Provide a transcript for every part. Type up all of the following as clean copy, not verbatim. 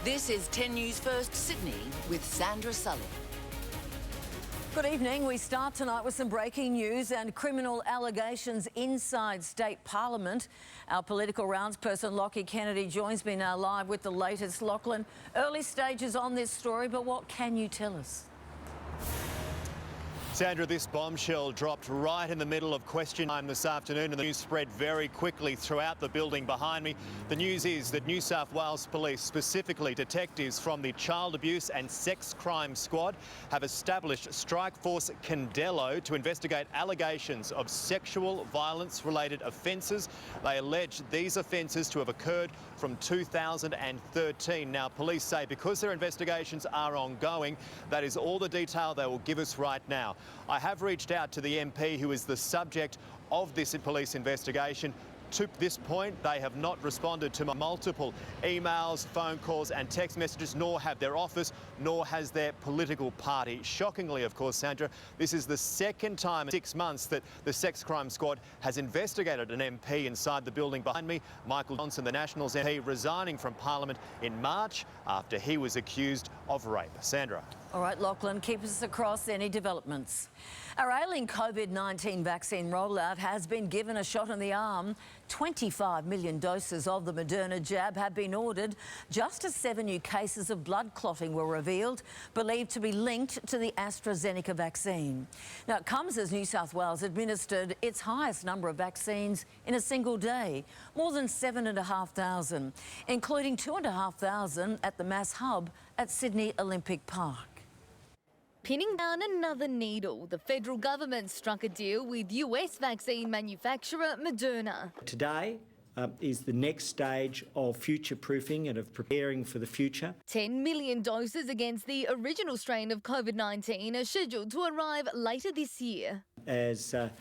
This is 10 News First Sydney with Sandra Sully. Good evening. We start tonight with some breaking news and criminal allegations inside State Parliament. Our political rounds person Lachie Kennedy joins me now live with the latest. Lachlan, early stages on this story, but what can you tell us? Sandra, this bombshell dropped right in the middle of question time this afternoon and the news spread very quickly throughout the building behind me. The news is that New South Wales Police, specifically detectives from the Child Abuse and Sex Crime Squad, have established Strike Force Candelo to investigate allegations of sexual violence-related offences. They allege these offences to have occurred from 2013. Now, police say because their investigations are ongoing, that is all the detail they will give us right now. I have reached out to the MP who is the subject of this police investigation. To this point, they have not responded to my multiple emails, phone calls and text messages, nor have their office, nor has their political party. Shockingly, of course, Sandra, this is the second time in 6 months that the Sex Crime Squad has investigated an MP inside the building behind me. Michael Johnson, the Nationals MP, resigning from Parliament in March after he was accused of rape. Sandra. All right, Lachlan, keep us across any developments. Our ailing COVID-19 vaccine rollout has been given a shot in the arm. 25 million doses of the Moderna jab have been ordered just as 7 new cases of blood clotting were revealed, believed to be linked to the AstraZeneca vaccine. Now, it comes as New South Wales administered its highest number of vaccines in a single day, more than 7,500, including 2,500 at the Mass Hub at Sydney Olympic Park. Pinning down another needle, the federal government struck a deal with US vaccine manufacturer Moderna. Today is the next stage of future-proofing and of preparing for the future. 10 million doses against the original strain of COVID-19 are scheduled to arrive later this year. As a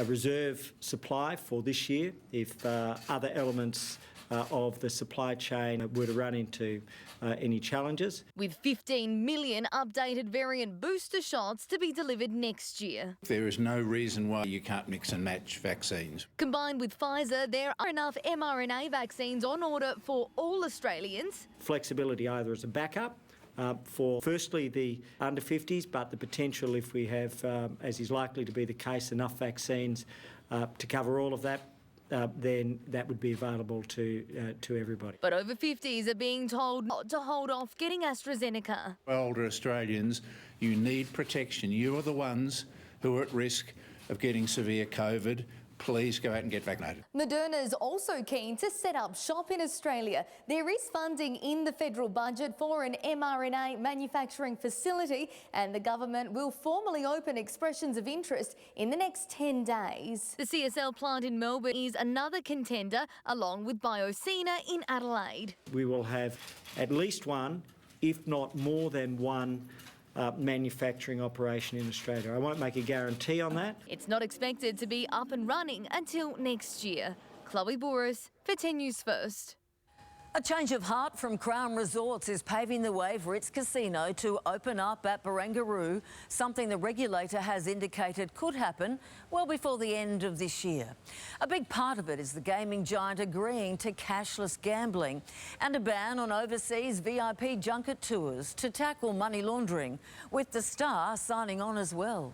reserve supply for this year, if other elements of the supply chain were to run into any challenges. With 15 million updated variant booster shots to be delivered next year. There is no reason why you can't mix and match vaccines. Combined with Pfizer, there are enough mRNA vaccines on order for all Australians. Flexibility either as a backup for firstly the under 50s, but the potential if we have, as is likely to be the case, enough vaccines to cover all of that, then that would be available to everybody. But over 50s are being told not to hold off getting AstraZeneca. Older Australians, you need protection. You are the ones who are at risk of getting severe COVID. Please go out and get vaccinated. Moderna is also keen to set up shop in Australia. There is funding in the federal budget for an mRNA manufacturing facility, and the government will formally open expressions of interest in the next 10 days. The CSL plant in Melbourne is another contender, along with Biosina in Adelaide. We will have at least one, if not more than one, manufacturing operation in Australia. I won't make a guarantee on that. It's not expected to be up and running until next year. Chloe Boris for 10 News First. A change of heart from Crown Resorts is paving the way for its casino to open up at Barangaroo, something the regulator has indicated could happen well before the end of this year. A big part of it is the gaming giant agreeing to cashless gambling and a ban on overseas VIP junket tours to tackle money laundering, with the Star signing on as well.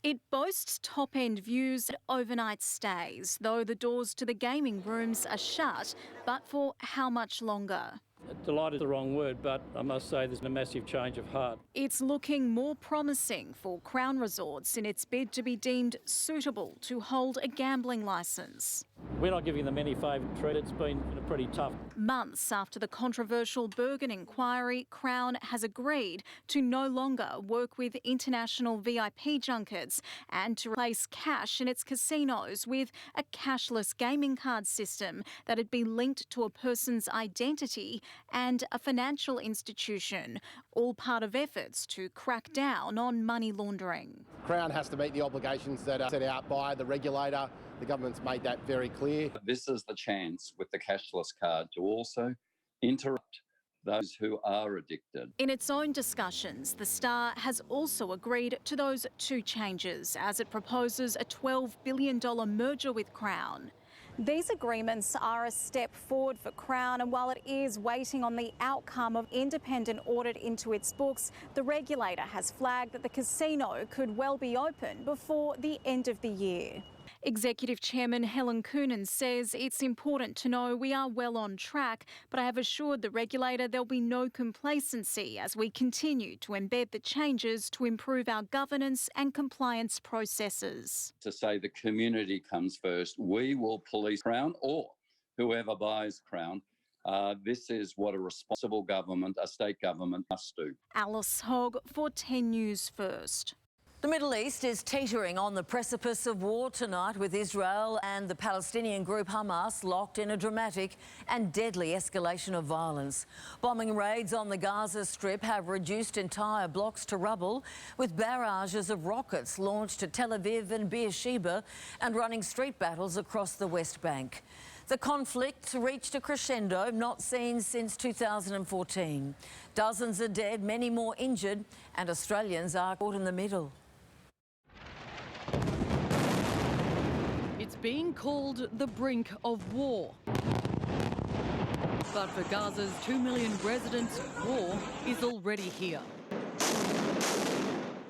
It boasts top-end views and overnight stays, though the doors to the gaming rooms are shut. But for how much longer? Delighted is the wrong word, but I must say there's a massive change of heart. It's looking more promising for Crown Resorts in its bid to be deemed suitable to hold a gambling licence. We're not giving them any favoured treat. It's been pretty tough. Months after the controversial Bergen inquiry, Crown has agreed to no longer work with international VIP junkets and to replace cash in its casinos with a cashless gaming card system that would be linked to a person's identity and a financial institution, all part of efforts to crack down on money laundering. Crown has to meet the obligations that are set out by the regulator. The government's made that very clear. This is the chance with the cashless card to also interrupt those who are addicted. In its own discussions, the Star has also agreed to those two changes as it proposes a $12 billion merger with Crown. These agreements are a step forward for Crown, and while it is waiting on the outcome of independent audit into its books, the regulator has flagged that the casino could well be open before the end of the year. Executive Chairman Helen Coonan says it's important to know we are well on track, but I have assured the regulator there'll be no complacency as we continue to embed the changes to improve our governance and compliance processes. To say the community comes first, we will police Crown or whoever buys Crown. This is what a responsible government, a state government, must do. Alice Hogg for 10 News First. The Middle East is teetering on the precipice of war tonight, with Israel and the Palestinian group Hamas locked in a dramatic and deadly escalation of violence. Bombing raids on the Gaza Strip have reduced entire blocks to rubble, with barrages of rockets launched at Tel Aviv and Beersheba and running street battles across the West Bank. The conflict reached a crescendo not seen since 2014. Dozens are dead, many more injured, and Australians are caught in the middle. It's being called the brink of war. But for Gaza's 2 million residents, war is already here.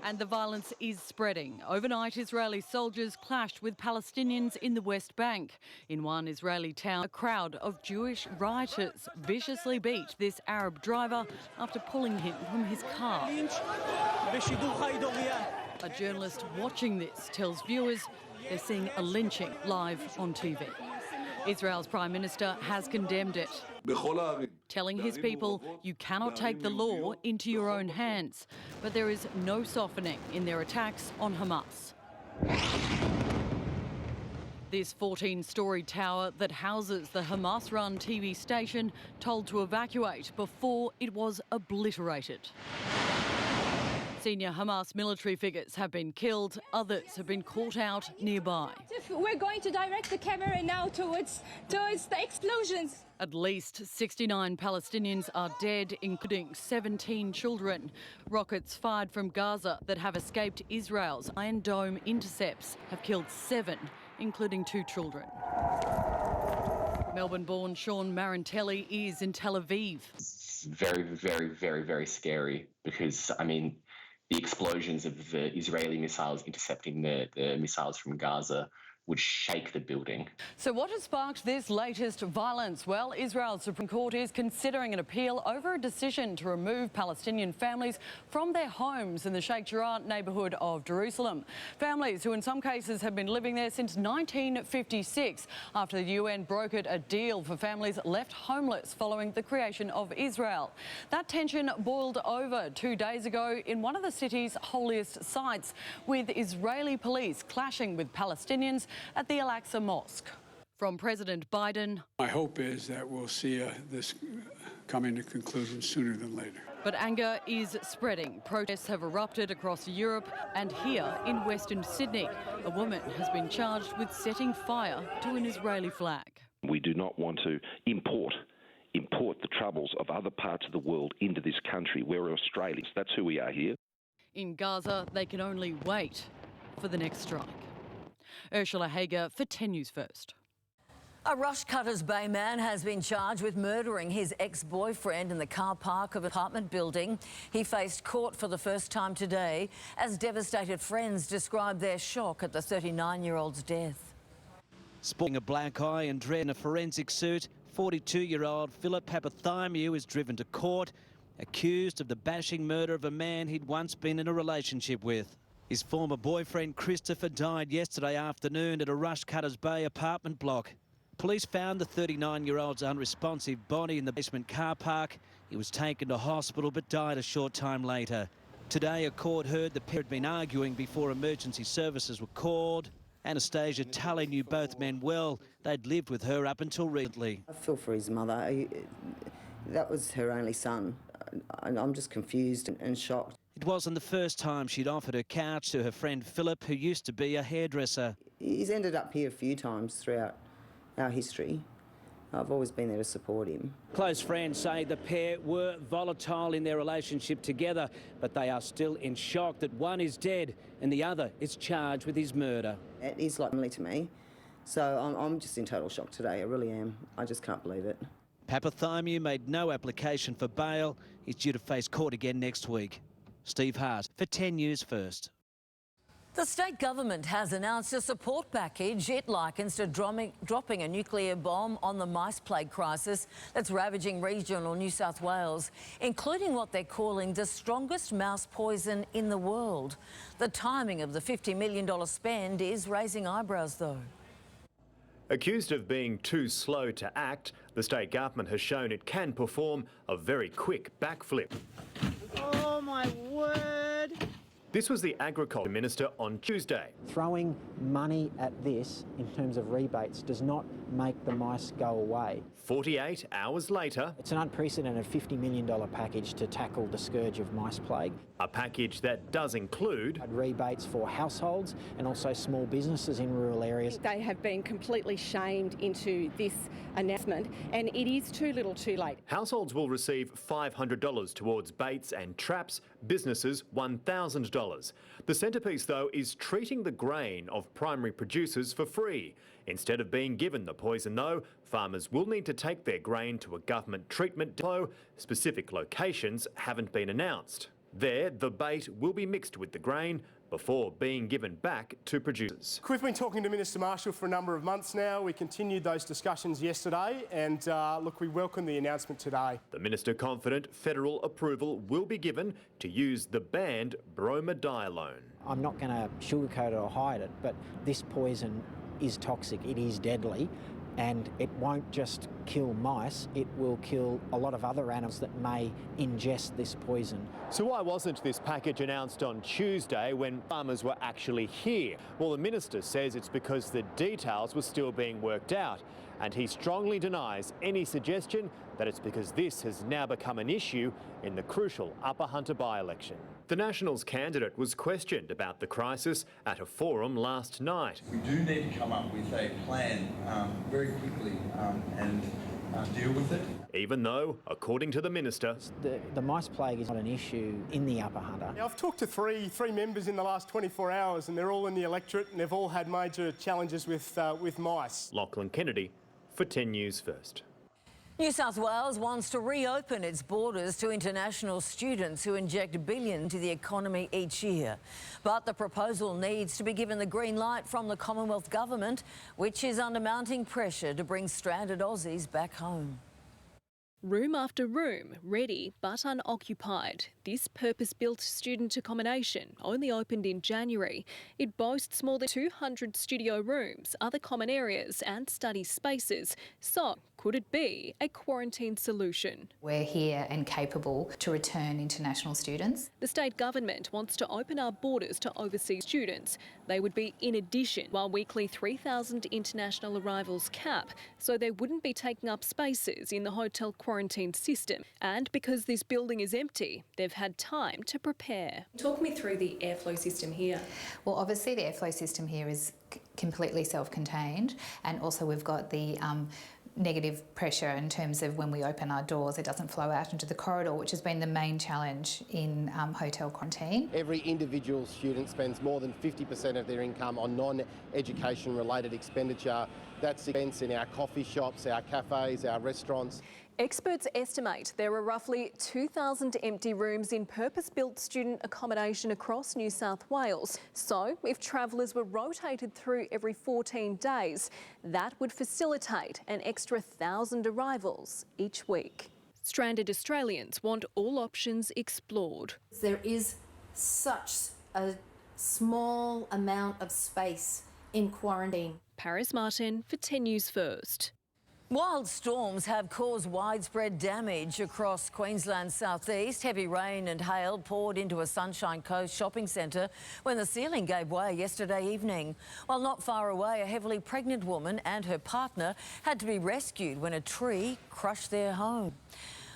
And the violence is spreading. Overnight, Israeli soldiers clashed with Palestinians in the West Bank. In one Israeli town, a crowd of Jewish rioters viciously beat this Arab driver after pulling him from his car. A journalist watching this tells viewers they're seeing a lynching live on TV. Israel's Prime Minister has condemned it, telling his people you cannot take the law into your own hands. But there is no softening in their attacks on Hamas. This 14-storey tower that houses the Hamas-run TV station told to evacuate before it was obliterated. Senior Hamas military figures have been killed, others have been caught out nearby. We're going to direct the camera now towards the explosions. At least 69 Palestinians are dead, including 17 children. Rockets fired from Gaza that have escaped Israel's Iron Dome intercepts have killed 7, including 2 children. Melbourne-born Sean Marantelli is in Tel Aviv. It's very, very, very, very scary because, I mean, the explosions of the Israeli missiles intercepting the missiles from Gaza would shake the building. So what has sparked this latest violence? Well, Israel's Supreme Court is considering an appeal over a decision to remove Palestinian families from their homes in the Sheikh Jarrah neighbourhood of Jerusalem. Families who in some cases have been living there since 1956 after the UN brokered a deal for families left homeless following the creation of Israel. That tension boiled over 2 days ago in one of the city's holiest sites, with Israeli police clashing with Palestinians at the Al-Aqsa Mosque. From President Biden, my hope is that we'll see this coming to conclusion sooner than later. But anger is spreading. Protests have erupted across Europe, and here in Western Sydney, a woman has been charged with setting fire to an Israeli flag. We do not want to import the troubles of other parts of the world into this country. We're Australians. That's who we are here. In Gaza, they can only wait for the next strike. Ursula Hager for 10 News First. A Rushcutters Bay man has been charged with murdering his ex-boyfriend in the car park of an apartment building. He faced court for the first time today as devastated friends described their shock at the 39-year-old's death. Sporting a black eye and dread in a forensic suit, 42-year-old Philip Papathimiou is driven to court, accused of the bashing murder of a man he'd once been in a relationship with. His former boyfriend Christopher died yesterday afternoon at a Rushcutters Bay apartment block. Police found the 39-year-old's unresponsive body in the basement car park. He was taken to hospital but died a short time later. Today, a court heard the pair had been arguing before emergency services were called. Anastasia Tully knew both men well. They'd lived with her up until recently. I feel for his mother. That was her only son. I'm just confused and shocked. It wasn't the first time she'd offered her couch to her friend Philip, who used to be a hairdresser. He's ended up here a few times throughout our history. I've always been there to support him. Close friends say the pair were volatile in their relationship together, but they are still in shock that one is dead and the other is charged with his murder. It is like family to me. So I'm just in total shock today, I really am. I just can't believe it. Papathimiou made no application for bail. He's due to face court again next week. Steve Hart for 10 News First. The state government has announced a support package it likens to dropping a nuclear bomb on the mice plague crisis that's ravaging regional New South Wales, including what they're calling the strongest mouse poison in the world. The timing of the $50 million spend is raising eyebrows, though. Accused of being too slow to act, the state government has shown it can perform a very quick backflip. Oh my word! This was the Agriculture Minister on Tuesday. Throwing money at this in terms of rebates does not make the mice go away. 48 hours later, it's an unprecedented $50 million package to tackle the scourge of mice plague. A package that does include rebates for households and also small businesses in rural areas. They have been completely shamed into this announcement, and it is too little too late. Households will receive $500 towards baits and traps, businesses $1,000. The centrepiece, though, is treating the grain of primary producers for free. Instead of being given the poison, though, farmers will need to take their grain to a government treatment depot. Specific locations haven't been announced. There, the bait will be mixed with the grain before being given back to producers. We've been talking to Minister Marshall for a number of months now. We continued those discussions yesterday and look, we welcome the announcement today. The Minister confident federal approval will be given to use the banned bromadiolone. I'm not going to sugarcoat it or hide it, but this poison is toxic, it is deadly. And it won't just kill mice, it will kill a lot of other animals that may ingest this poison. So why wasn't this package announced on Tuesday when farmers were actually here? Well, the Minister says it's because the details were still being worked out, and he strongly denies any suggestion that it's because this has now become an issue in the crucial Upper Hunter by-election. The Nationals candidate was questioned about the crisis at a forum last night. We do need to come up with a plan very quickly and deal with it. Even though, according to the Minister, the mice plague is not an issue in the Upper Hunter. Now, I've talked to three members in the last 24 hours and they're all in the electorate and they've all had major challenges with mice. Lachlan Kennedy for 10 News First. New South Wales wants to reopen its borders to international students who inject billions into the economy each year. But the proposal needs to be given the green light from the Commonwealth Government, which is under mounting pressure to bring stranded Aussies back home. Room after room, ready but unoccupied. This purpose-built student accommodation only opened in January. It boasts more than 200 studio rooms, other common areas and study spaces. So, could it be a quarantine solution? We're here and capable to return international students. The state government wants to open our borders to overseas students. They would be in addition to our weekly 3,000 international arrivals cap, so they wouldn't be taking up spaces in the hotel quarantine system. And because this building is empty, they've had time to prepare. Talk me through the airflow system here. Well, obviously the airflow system here is completely self-contained, and also we've got the negative pressure in terms of when we open our doors, it doesn't flow out into the corridor, which has been the main challenge in hotel quarantine. Every individual student spends more than 50% of their income on non-education related expenditure. That's events in our coffee shops, our cafes, our restaurants. Experts estimate there are roughly 2,000 empty rooms in purpose-built student accommodation across New South Wales. So, if travellers were rotated through every 14 days, that would facilitate an extra 1,000 arrivals each week. Stranded Australians want all options explored. There is such a small amount of space in quarantine. Paris Martin for 10 News First. Wild storms have caused widespread damage across Queensland's southeast. Heavy rain and hail poured into a Sunshine Coast shopping centre when the ceiling gave way yesterday evening. While not far away, a heavily pregnant woman and her partner had to be rescued when a tree crushed their home.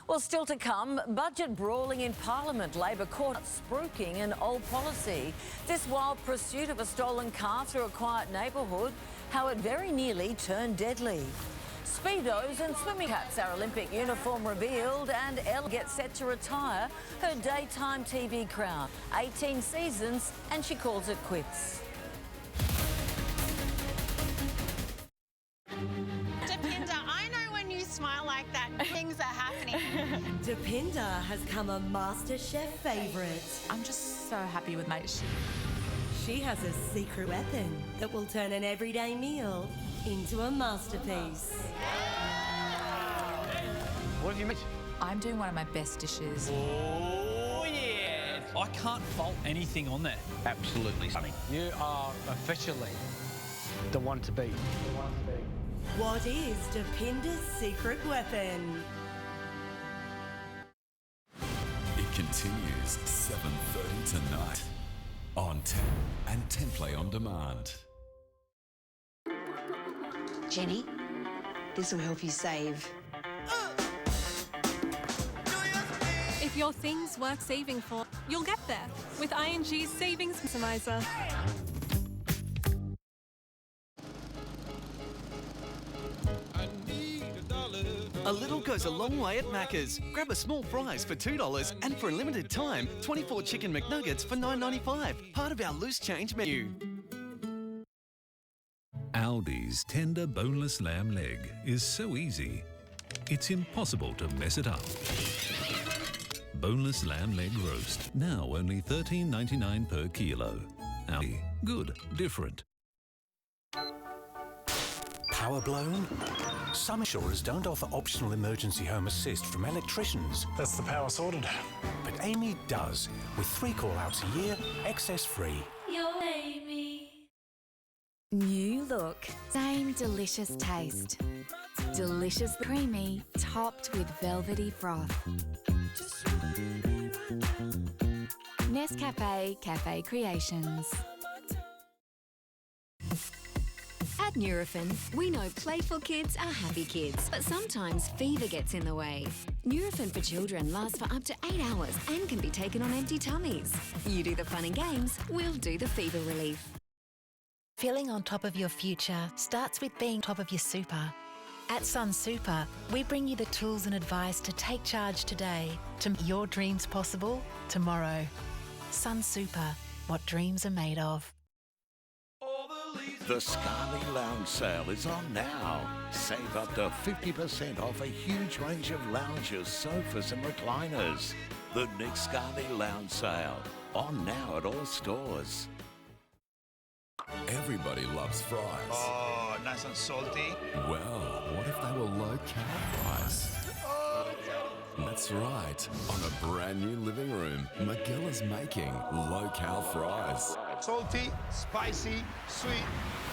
Well, still to come, budget brawling in Parliament, Labor caught spruiking an old policy. This wild pursuit of a stolen car through a quiet neighbourhood, how it very nearly turned deadly. Speedos and swimming caps, our Olympic uniform revealed, and Elle gets set to retire her daytime TV crown. 18 seasons and she calls it quits. Dopinder has come a MasterChef favourite. I'm just so happy with my dish. She has a secret weapon that will turn an everyday meal into a masterpiece. What have you made? I'm doing one of my best dishes. Oh, yeah. I can't fault anything on that. Absolutely stunning. You are officially the one to beat. What is Dopinder's secret weapon? It continues 7:30 tonight on 10 and 10 Play On Demand. Jenny, this will help you save. If your thing's worth saving for, you'll get there with ING's Savings Maximiser. A little goes a long way at Macca's. Grab a small fries for $2 and for a limited time, 24 chicken McNuggets for $9.95. Part of our loose change menu. Aldi's tender boneless lamb leg is so easy, it's impossible to mess it up. Boneless lamb leg roast, now only $13.99 per kilo. Aldi, good, different. Power blown? Some insurers don't offer optional emergency home assist from electricians. That's the power sorted. But Amy does, with 3 call-outs a year, excess free. You're Amy. New look, same delicious taste. Delicious creamy, topped with velvety froth. Nescafe Cafe Creations. At Nurofen, we know playful kids are happy kids, but sometimes fever gets in the way. Nurofen for children lasts for up to 8 hours and can be taken on empty tummies. You do the fun and games, we'll do the fever relief. Feeling on top of your future starts with being top of your super. At Sun Super, we bring you the tools and advice to take charge today to make your dreams possible tomorrow. Sun Super, what dreams are made of. The Scarly Lounge sale is on now. Save up to 50% off a huge range of lounges, sofas and recliners. The Nick Scarly Lounge sale, on now at all stores. Everybody loves fries. Oh, nice and salty. Well, what if they were low-carb fries? That's right. On a brand new living room, McGill is making low-cal fries. Salty, spicy, sweet,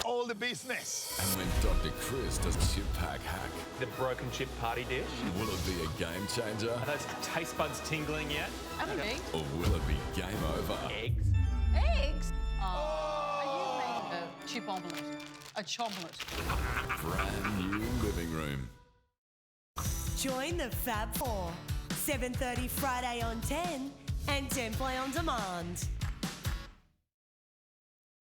all the business. And when Dr. Chris does chip pack hack, the broken chip party dish. Will it be a game changer? Are those taste buds tingling yet? Maybe. Or will it be game over? Eggs? Eggs? Are you making a chip omelette? A chomelette? Brand new living room. Join the Fab Four, 7:30 Friday on 10 and 10 Play On Demand.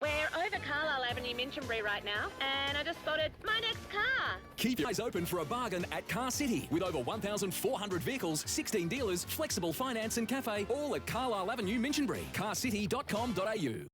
We're over Carlisle Avenue, Minchinbury right now, and I just spotted my next car. Keep your eyes open for a bargain at Car City. With over 1,400 vehicles, 16 dealers, flexible finance and cafe, all at Carlisle Avenue, Minchinbury. carcity.com.au.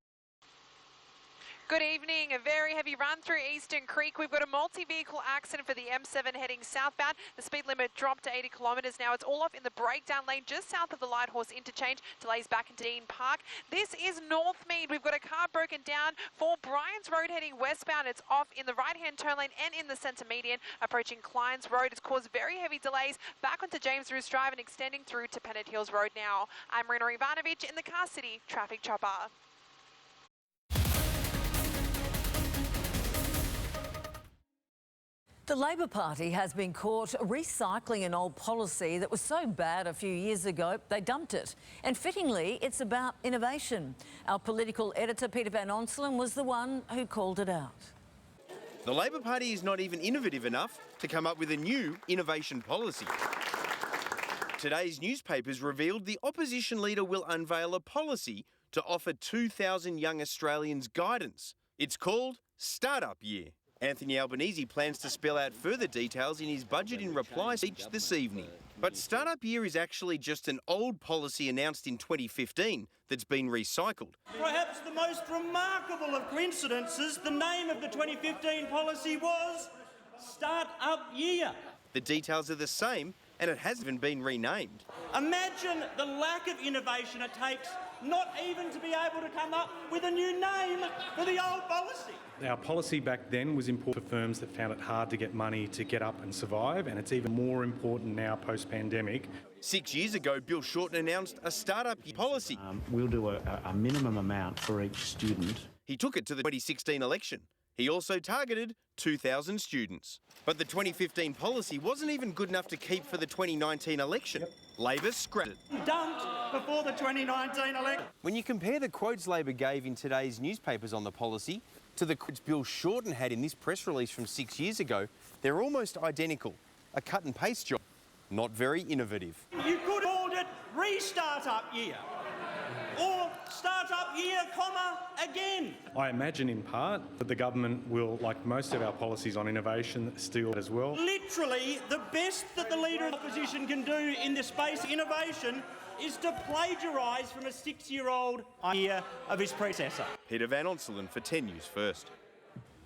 Good evening. A very heavy run through Eastern Creek. We've got a multi-vehicle accident for the M7 heading southbound. The speed limit dropped to 80 kilometres now. It's all off in the breakdown lane just south of the Lighthorse interchange. Delays back into Dean Park. This is Northmead. We've got a car broken down for Bryans Road heading westbound. It's off in the right-hand turn lane and in the centre median. Approaching Kleins Road. It's caused very heavy delays back onto James Roos Drive and extending through to Pennant Hills Road now. I'm Marina Ivanovic in the Car City Traffic Chopper. The Labor Party has been caught recycling an old policy that was so bad a few years ago, they dumped it. And fittingly, it's about innovation. Our political editor, Peter Van Onselen, was the one who called it out. The Labor Party is not even innovative enough to come up with a new innovation policy. Today's newspapers revealed the opposition leader will unveil a policy to offer 2,000 young Australians guidance. It's called Startup Year. Anthony Albanese plans to spell out further details in his budget in reply speech this evening. But Startup Year is actually just an old policy announced in 2015 that's been recycled. Perhaps the most remarkable of coincidences, the name of the 2015 policy was Startup Year. The details are the same, and it hasn't even been renamed. Imagine the lack of innovation it takes not even to be able to come up with a new name for the old policy. Our policy back then was important for firms that found it hard to get money to get up and survive, and it's even more important now post-pandemic. 6 years ago, Bill Shorten announced a startup policy. We'll do a minimum amount for each student. He took it to the 2016 election. He also targeted 2,000 students. But the 2015 policy wasn't even good enough to keep for the 2019 election. Labor scrapped it. Dumped before the 2019 election. When you compare the quotes Labor gave in today's newspapers on the policy to the quotes Bill Shorten had in this press release from 6 years ago, they're almost identical. A cut and paste job. Not very innovative. You could have called it Restart Up Year. Or Start Up Year, comma, again. I imagine in part that the government will, like most of our policies on innovation, steal it as well. Literally, the best that the Leader of the Opposition can do in the space of innovation is to plagiarise from a 6-year-old idea of his predecessor. Peter Van Onselen for 10 News First.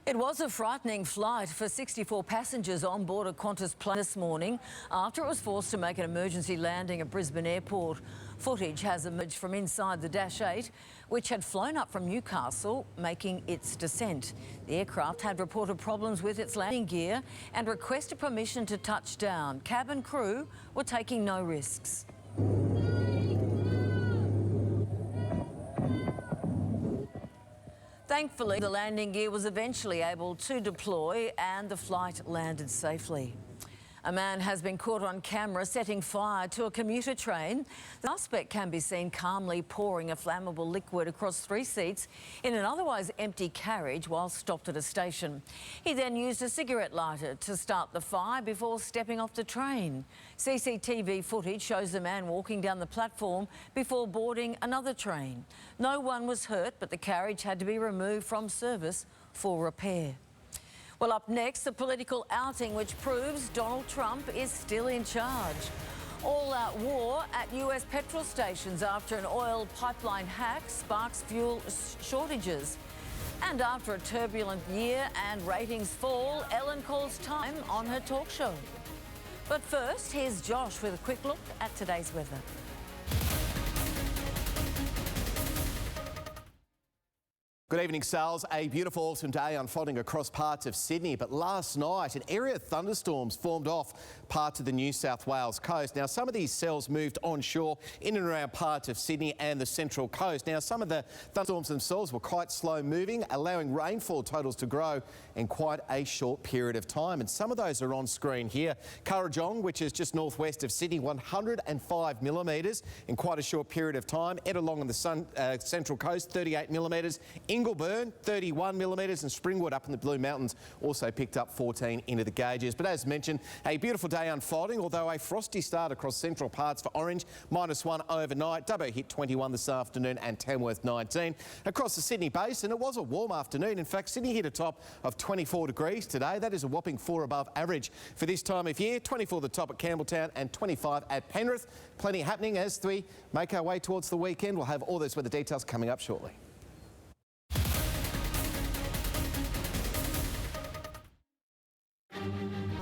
It was a frightening flight for 64 passengers on board a Qantas plane this morning after it was forced to make an emergency landing at Brisbane Airport. Footage has emerged from inside the Dash 8, which had flown up from Newcastle, making its descent. The aircraft had reported problems with its landing gear and requested permission to touch down. Cabin crew were taking no risks. Thankfully, the landing gear was eventually able to deploy and the flight landed safely. A man has been caught on camera setting fire to a commuter train. The suspect can be seen calmly pouring a flammable liquid across 3 seats in an otherwise empty carriage while stopped at a station. He then used a cigarette lighter to start the fire before stepping off the train. CCTV footage shows the man walking down the platform before boarding another train. No one was hurt, but the carriage had to be removed from service for repair. Well, up next, the political outing which proves Donald Trump is still in charge. All-out war at US petrol stations after an oil pipeline hack sparks fuel shortages. And after a turbulent year and ratings fall, Ellen calls time on her talk show. But first, here's Josh with a quick look at today's weather. Good evening, Sal's. A beautiful autumn day unfolding across parts of Sydney, but last night an area of thunderstorms formed off parts of the New South Wales coast. Now, some of these cells moved onshore in and around parts of Sydney and the Central Coast. Now, some of the thunderstorms themselves were quite slow moving, allowing rainfall totals to grow in quite a short period of time. And some of those are on screen here. Kurrajong, which is just northwest of Sydney, 105 millimetres in quite a short period of time. Ettalong on the Central Coast, 38 millimetres. Ingleburn, 31 millimetres, and Springwood up in the Blue Mountains also picked up 14 into the gauges. But as mentioned, a beautiful day unfolding, although a frosty start across central parts for Orange, -1 overnight. Dubbo hit 21 this afternoon and Tamworth 19. Across the Sydney Basin, it was a warm afternoon. In fact, Sydney hit a top of 24 degrees today. That is a whopping 4 above average for this time of year. 24 the top at Campbelltown and 25 at Penrith. Plenty happening as we make our way towards the weekend. We'll have all those weather details coming up shortly.